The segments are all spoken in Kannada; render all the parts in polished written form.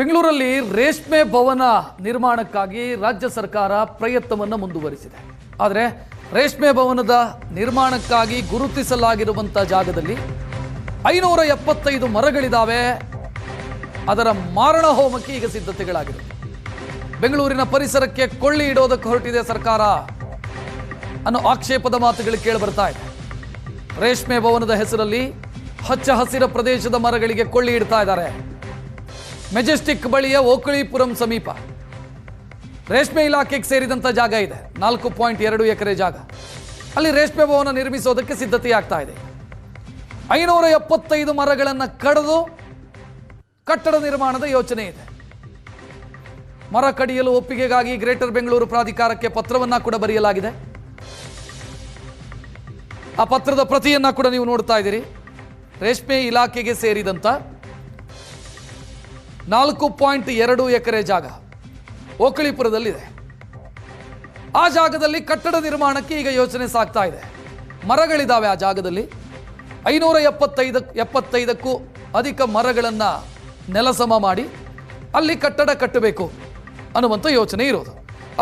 ಬೆಂಗಳೂರಲ್ಲಿ ರೇಷ್ಮೆ ಭವನ ನಿರ್ಮಾಣಕ್ಕಾಗಿ ರಾಜ್ಯ ಸರ್ಕಾರ ಪ್ರಯತ್ನವನ್ನು ಮುಂದುವರಿಸಿದೆ. ಆದರೆ ರೇಷ್ಮೆ ಭವನದ ನಿರ್ಮಾಣಕ್ಕಾಗಿ ಗುರುತಿಸಲಾಗಿರುವಂಥ ಜಾಗದಲ್ಲಿ 575 ಮರಗಳಿದ್ದಾವೆ. ಅದರ ಮಾರಣ ಹೋಮಕ್ಕೆ ಈಗ ಸಿದ್ಧತೆಗಳಾಗಿದೆ. ಬೆಂಗಳೂರಿನ ಪರಿಸರಕ್ಕೆ ಕೊಳ್ಳಿ ಇಡೋದಕ್ಕೆ ಹೊರಟಿದೆ ಸರ್ಕಾರ ಅನ್ನೋ ಆಕ್ಷೇಪದ ಮಾತುಗಳು ಕೇಳಿ ಬರ್ತಾ ಇದೆ. ರೇಷ್ಮೆ ಭವನದ ಹೆಸರಲ್ಲಿ ಹಚ್ಚ ಹಸಿರ ಪ್ರದೇಶದ ಮರಗಳಿಗೆ ಕೊಳ್ಳಿ ಇಡ್ತಾ ಇದ್ದಾರೆ. ಮೆಜೆಸ್ಟಿಕ್ ಬಳಿಯ ಓಕಳಿಪುರಂ ಸಮೀಪ ರೇಷ್ಮೆ ಇಲಾಖೆಗೆ ಸೇರಿದಂಥ ಜಾಗ ಇದೆ. 4.2 ಎಕರೆ ಜಾಗ. ಅಲ್ಲಿ ರೇಷ್ಮೆ ಭವನ ನಿರ್ಮಿಸೋದಕ್ಕೆ ಸಿದ್ಧತೆಯಾಗ್ತಾ ಇದೆ. 575 ಮರಗಳನ್ನು ಕಡಿದು ಕಟ್ಟಡ ನಿರ್ಮಾಣದ ಯೋಚನೆ ಇದೆ. ಮರ ಕಡಿಯಲು ಒಪ್ಪಿಗೆಗಾಗಿ ಗ್ರೇಟರ್ ಬೆಂಗಳೂರು ಪ್ರಾಧಿಕಾರಕ್ಕೆ ಪತ್ರವನ್ನ ಕೂಡ ಬರೆಯಲಾಗಿದೆ. ಆ ಪತ್ರದ ಪ್ರತಿಯನ್ನ ಕೂಡ ನೀವು ನೋಡ್ತಾ ಇದ್ದೀರಿ. ರೇಷ್ಮೆ ಇಲಾಖೆಗೆ ಸೇರಿದಂಥ 4.2 ಎಕರೆ ಜಾಗ ಓಕಳಿಪುರದಲ್ಲಿದೆ. ಆ ಜಾಗದಲ್ಲಿ ಕಟ್ಟಡ ನಿರ್ಮಾಣಕ್ಕೆ ಈಗ ಯೋಚನೆ ಸಾಗ್ತಾ ಇದೆ. ಮರಗಳಿದ್ದಾವೆ ಆ ಜಾಗದಲ್ಲಿ. 575ಕ್ಕೂ ಅಧಿಕ ಮರಗಳನ್ನು ನೆಲಸಮ ಮಾಡಿ ಅಲ್ಲಿ ಕಟ್ಟಡ ಕಟ್ಟಬೇಕು ಅನ್ನುವಂಥ ಯೋಚನೆ ಇರೋದು.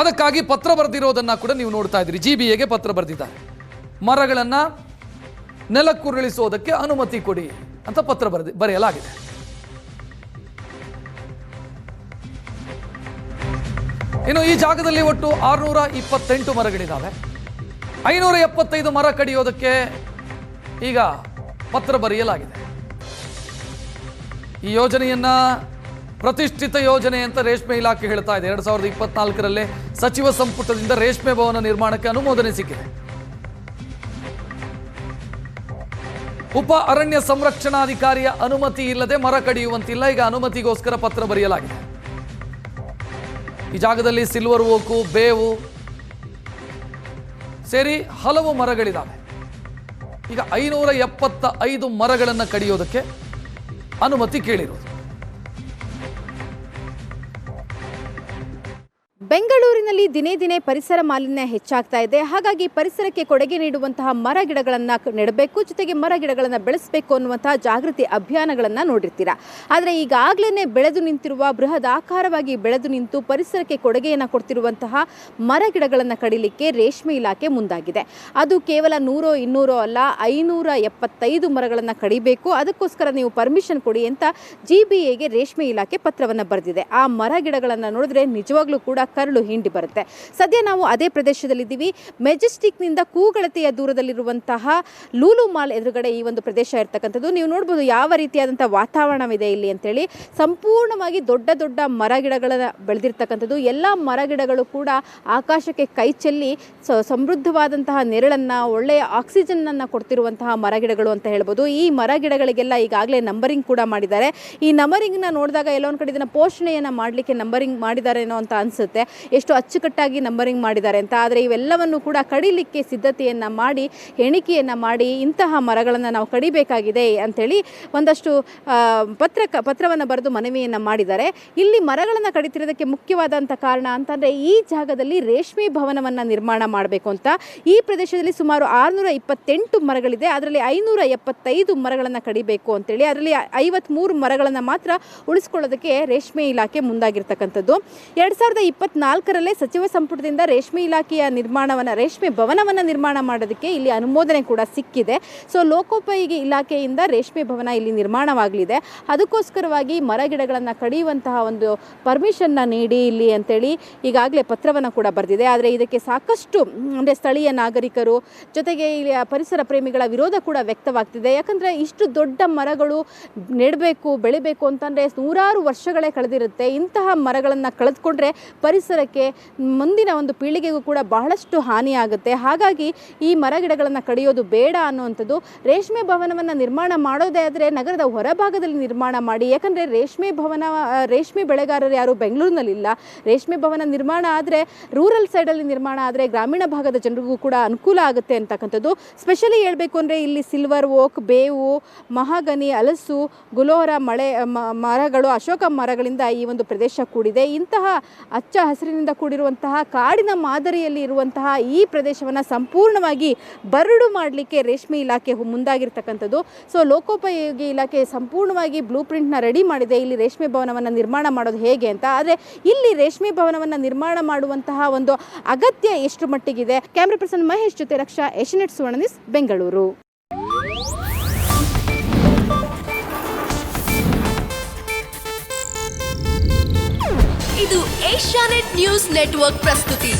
ಅದಕ್ಕಾಗಿ ಪತ್ರ ಬರೆದಿರೋದನ್ನು ಕೂಡ ನೀವು ನೋಡ್ತಾ ಇದ್ದೀರಿ. GBAಗೆ ಪತ್ರ ಬರೆದಿದ್ದಾರೆ. ಮರಗಳನ್ನು ನೆಲಕ್ಕುರುಳಿಸೋದಕ್ಕೆ ಅನುಮತಿ ಕೊಡಿ ಅಂತ ಪತ್ರ ಬರೆಯಲಾಗಿದೆ. ಇನ್ನು ಈ ಜಾಗದಲ್ಲಿ ಒಟ್ಟು 628 ಮರಗಳಿದ್ದಾವೆ. 575 ಮರ ಕಡಿಯೋದಕ್ಕೆ ಈಗ ಪತ್ರ ಬರೆಯಲಾಗಿದೆ. ಈ ಯೋಜನೆಯನ್ನ ಪ್ರತಿಷ್ಠಿತ ಯೋಜನೆ ಅಂತ ರೇಷ್ಮೆ ಇಲಾಖೆ ಹೇಳ್ತಾ ಇದೆ. 2024ರಲ್ಲಿ ಸಚಿವ ಸಂಪುಟದಿಂದ ರೇಷ್ಮೆ ಭವನ ನಿರ್ಮಾಣಕ್ಕೆ ಅನುಮೋದನೆ ಸಿಕ್ಕಿದೆ. ಉಪ ಅರಣ್ಯ ಸಂರಕ್ಷಣಾಧಿಕಾರಿಯ ಅನುಮತಿ ಇಲ್ಲದೆ ಮರ ಕಡಿಯುವಂತಿಲ್ಲ. ಈಗ ಅನುಮತಿಗೋಸ್ಕರ ಪತ್ರ ಬರೆಯಲಾಗಿದೆ. ಈ ಜಾಗದಲ್ಲಿ ಸಿಲ್ವರ್ ಓಕು, ಬೇವು ಸೇರಿ ಹಲವು ಮರಗಳಿದ್ದಾವೆ. ಈಗ 575 ಮರಗಳನ್ನು ಕಡಿಯೋದಕ್ಕೆ ಅನುಮತಿ ಕೇಳಿರೋದು. ಬೆಂಗಳೂರಿನಲ್ಲಿ ದಿನೇ ದಿನೇ ಪರಿಸರ ಮಾಲಿನ್ಯ ಹೆಚ್ಚಾಗ್ತಾ ಇದೆ. ಹಾಗಾಗಿ ಪರಿಸರಕ್ಕೆ ಕೊಡುಗೆ ನೀಡುವಂತಹ ಮರ ಗಿಡಗಳನ್ನು ನೆಡಬೇಕು, ಜೊತೆಗೆ ಮರ ಗಿಡಗಳನ್ನು ಬೆಳೆಸಬೇಕು ಅನ್ನುವಂತಹ ಜಾಗೃತಿ ಅಭಿಯಾನಗಳನ್ನು ನೋಡಿರ್ತೀರಾ. ಆದರೆ ಈಗಾಗಲೇ ಬೆಳೆದು ನಿಂತಿರುವ ಬೃಹದಾಕಾರವಾಗಿ ಬೆಳೆದು ನಿಂತು ಪರಿಸರಕ್ಕೆ ಕೊಡುಗೆಯನ್ನು ಕೊಡ್ತಿರುವಂತಹ ಮರ ಗಿಡಗಳನ್ನು ಕಡಿಲಿಕ್ಕೆ ರೇಷ್ಮೆ ಇಲಾಖೆ ಮುಂದಾಗಿದೆ. ಅದು ಕೇವಲ 100 200 ಅಲ್ಲ, 575 ಮರಗಳನ್ನು ಕಡಿಬೇಕು. ಅದಕ್ಕೋಸ್ಕರ ನೀವು ಪರ್ಮಿಷನ್ ಕೊಡಿ ಅಂತ GBAಗೆ ರೇಷ್ಮೆ ಇಲಾಖೆ ಪತ್ರವನ್ನು ಬರೆದಿದೆ. ಆ ಮರ ಗಿಡಗಳನ್ನು ನೋಡಿದ್ರೆ ನಿಜವಾಗ್ಲೂ ಕೂಡ ಕರಳು ಹಿಂಡಿ ಬರುತ್ತೆ. ಸದ್ಯ ನಾವು ಅದೇ ಪ್ರದೇಶದಲ್ಲಿದ್ದೀವಿ. ಮೆಜೆಸ್ಟಿಕ್ನಿಂದ ಕೂಗಳತೆಯ ದೂರದಲ್ಲಿರುವಂತಹ ಲೂಲು ಮಾಲ್ ಎದುರುಗಡೆ ಈ ಒಂದು ಪ್ರದೇಶ ಇರ್ತಕ್ಕಂಥದ್ದು. ನೀವು ನೋಡ್ಬೋದು ಯಾವ ರೀತಿಯಾದಂಥ ವಾತಾವರಣವಿದೆ ಇಲ್ಲಿ ಅಂತೇಳಿ. ಸಂಪೂರ್ಣವಾಗಿ ದೊಡ್ಡ ದೊಡ್ಡ ಮರಗಿಡಗಳನ್ನು ಬೆಳೆದಿರ್ತಕ್ಕಂಥದ್ದು. ಎಲ್ಲ ಮರಗಿಡಗಳು ಕೂಡ ಆಕಾಶಕ್ಕೆ ಕೈ ಚೆಲ್ಲಿ ಸಮೃದ್ಧವಾದಂತಹ ನೆರಳನ್ನು, ಒಳ್ಳೆಯ ಆಕ್ಸಿಜನ್ನನ್ನು ಕೊಡ್ತಿರುವಂತಹ ಮರಗಿಡಗಳು ಅಂತ ಹೇಳ್ಬೋದು. ಈ ಮರಗಿಡಗಳಿಗೆಲ್ಲ ಈಗಾಗಲೇ ನಂಬರಿಂಗ್ ಕೂಡ ಮಾಡಿದ್ದಾರೆ. ಈ ನಂಬರಿಂಗ್ನ ನೋಡಿದಾಗ ಎಲ್ಲೋ ಒಂದು ಕಡೆ ಇದನ್ನು ಪೋಷಣೆಯನ್ನು ಮಾಡಲಿಕ್ಕೆ ನಂಬರಿಂಗ್ ಮಾಡಿದ್ದಾರೇನೋ ಅಂತ ಅನಿಸುತ್ತೆ. ಎಷ್ಟು ಅಚ್ಚುಕಟ್ಟಾಗಿ ನಂಬರಿಂಗ್ ಮಾಡಿದ್ದಾರೆ ಅಂತ. ಆದರೆ ಇವೆಲ್ಲವನ್ನು ಕೂಡ ಕಡಿಲಿಕ್ಕೆ ಸಿದ್ಧತೆಯನ್ನು ಮಾಡಿ, ಎಣಿಕೆಯನ್ನು ಮಾಡಿ ಇಂತಹ ಮರಗಳನ್ನು ನಾವು ಕಡಿಬೇಕಾಗಿದೆ ಅಂಥೇಳಿ ಒಂದಷ್ಟು ಪತ್ರವನ್ನು ಬರೆದು ಮನವಿಯನ್ನು ಮಾಡಿದ್ದಾರೆ. ಇಲ್ಲಿ ಮರಗಳನ್ನು ಕಡಿತಿರೋದಕ್ಕೆ ಮುಖ್ಯವಾದಂಥ ಕಾರಣ ಅಂತಂದರೆ ಈ ಜಾಗದಲ್ಲಿ ರೇಷ್ಮೆ ಭವನವನ್ನು ನಿರ್ಮಾಣ ಮಾಡಬೇಕು ಅಂತ. ಈ ಪ್ರದೇಶದಲ್ಲಿ ಸುಮಾರು 628 ಮರಗಳಿದೆ. ಅದರಲ್ಲಿ 575 ಮರಗಳನ್ನು ಕಡಿಬೇಕು ಅಂತೇಳಿ. ಅದರಲ್ಲಿ 53 ಮರಗಳನ್ನು ಮಾತ್ರ ಉಳಿಸ್ಕೊಳ್ಳೋದಕ್ಕೆ ರೇಷ್ಮೆ ಇಲಾಖೆ ಮುಂದಾಗಿರ್ತಕ್ಕಂಥದ್ದು. 2024ರಲ್ಲೇ ಸಚಿವ ಸಂಪುಟದಿಂದ ರೇಷ್ಮೆ ಇಲಾಖೆಯ ರೇಷ್ಮೆ ಭವನವನ್ನು ನಿರ್ಮಾಣ ಮಾಡೋದಕ್ಕೆ ಇಲ್ಲಿ ಅನುಮೋದನೆ ಕೂಡ ಸಿಕ್ಕಿದೆ. ಸೊ ಲೋಕೋಪಯೋಗಿ ಇಲಾಖೆಯಿಂದ ರೇಷ್ಮೆ ಭವನ ಇಲ್ಲಿ ನಿರ್ಮಾಣವಾಗಲಿದೆ. ಅದಕ್ಕೋಸ್ಕರವಾಗಿ ಮರ ಗಿಡಗಳನ್ನು ಕಡಿಯುವಂತಹ ಒಂದು ಪರ್ಮಿಷನ್ನ ನೀಡಿ ಇಲ್ಲಿ ಅಂತೇಳಿ ಈಗಾಗಲೇ ಪತ್ರವನ್ನು ಕೂಡ ಬರೆದಿದೆ. ಆದರೆ ಇದಕ್ಕೆ ಸಾಕಷ್ಟು ಅಂದರೆ ಸ್ಥಳೀಯ ನಾಗರಿಕರು ಜೊತೆಗೆ ಇಲ್ಲಿ ಪರಿಸರ ಪ್ರೇಮಿಗಳ ವಿರೋಧ ಕೂಡ ವ್ಯಕ್ತವಾಗ್ತಿದೆ. ಯಾಕಂದರೆ ಇಷ್ಟು ದೊಡ್ಡ ಮರಗಳು ನೆಡಬೇಕು, ಬೆಳಿಬೇಕು ಅಂತಂದರೆ ನೂರಾರು ವರ್ಷಗಳೇ ಕಳೆದಿರುತ್ತೆ. ಇಂತಹ ಮರಗಳನ್ನು ಕಳೆದುಕೊಂಡ್ರೆ ಪರಿಸರಕ್ಕೆ, ಮುಂದಿನ ಒಂದು ಪೀಳಿಗೆಗೂ ಕೂಡ ಬಹಳಷ್ಟು ಹಾನಿಯಾಗುತ್ತೆ. ಹಾಗಾಗಿ ಈ ಮರಗಿಡಗಳನ್ನು ಕಡಿಯೋದು ಬೇಡ ಅನ್ನುವಂಥದ್ದು. ರೇಷ್ಮೆ ಭವನವನ್ನು ನಿರ್ಮಾಣ ಮಾಡೋದೇ ಆದರೆ ನಗರದ ಹೊರಭಾಗದಲ್ಲಿ ನಿರ್ಮಾಣ ಮಾಡಿ. ಯಾಕಂದರೆ ರೇಷ್ಮೆ ಬೆಳೆಗಾರರು ಯಾರು ಬೆಂಗಳೂರಿನಲ್ಲಿಲ್ಲ. ರೇಷ್ಮೆ ಭವನ ನಿರ್ಮಾಣ ಆದರೆ ರೂರಲ್ ಸೈಡಲ್ಲಿ ನಿರ್ಮಾಣ ಆದರೆ ಗ್ರಾಮೀಣ ಭಾಗದ ಜನರಿಗೂ ಕೂಡ ಅನುಕೂಲ ಆಗುತ್ತೆ ಅಂತಕ್ಕಂಥದ್ದು. ಸ್ಪೆಷಲಿ ಹೇಳಬೇಕು ಅಂದರೆ ಇಲ್ಲಿ ಸಿಲ್ವರ್ ಓಕ್, ಬೇವು, ಮಹಾಗನಿ, ಹಲಸು, ಗುಲೋರ ಮರಗಳು, ಅಶೋಕ ಮರಗಳಿಂದ ಈ ಒಂದು ಪ್ರದೇಶ ಕೂಡಿದೆ. ಇಂತಹ ಹಚ್ಚ ಹಸಿರಿನಿಂದ ಕೂಡಿರುವಂತಹ ಕಾಡಿನ ಮಾದರಿಯಲ್ಲಿ ಇರುವಂತಹ ಈ ಪ್ರದೇಶವನ್ನು ಸಂಪೂರ್ಣವಾಗಿ ಬರಡು ಮಾಡಲಿಕ್ಕೆ ರೇಷ್ಮೆ ಇಲಾಖೆ ಮುಂದಾಗಿರ್ತಕ್ಕಂಥದ್ದು. ಸೊ ಲೋಕೋಪಯೋಗಿ ಇಲಾಖೆ ಸಂಪೂರ್ಣವಾಗಿ ಬ್ಲೂ ಪ್ರಿಂಟ್ನ ರೆಡಿ ಮಾಡಿದೆ ಇಲ್ಲಿ ರೇಷ್ಮೆ ಭವನವನ್ನು ನಿರ್ಮಾಣ ಮಾಡೋದು ಹೇಗೆ ಅಂತ. ಆದರೆ ಇಲ್ಲಿ ರೇಷ್ಮೆ ಭವನವನ್ನು ನಿರ್ಮಾಣ ಮಾಡುವಂತಹ ಒಂದು ಅಗತ್ಯ ಎಷ್ಟು ಮಟ್ಟಿಗಿದೆ? ಕ್ಯಾಮ್ರಾ ಪರ್ಸನ್ ಮಹೇಶ್ ಜೊತೆ ರಕ್ಷಾ, ಏಷ್ಯಾನೆಟ್ ಸುವರ್ಣ ನ್ಯೂಸ್, ಬೆಂಗಳೂರು. ಇದು ಏಷ್ಯಾನೆಟ್ ನ್ಯೂಸ್ ನೆಟ್ವರ್ಕ್ ಪ್ರಸ್ತುತಿ.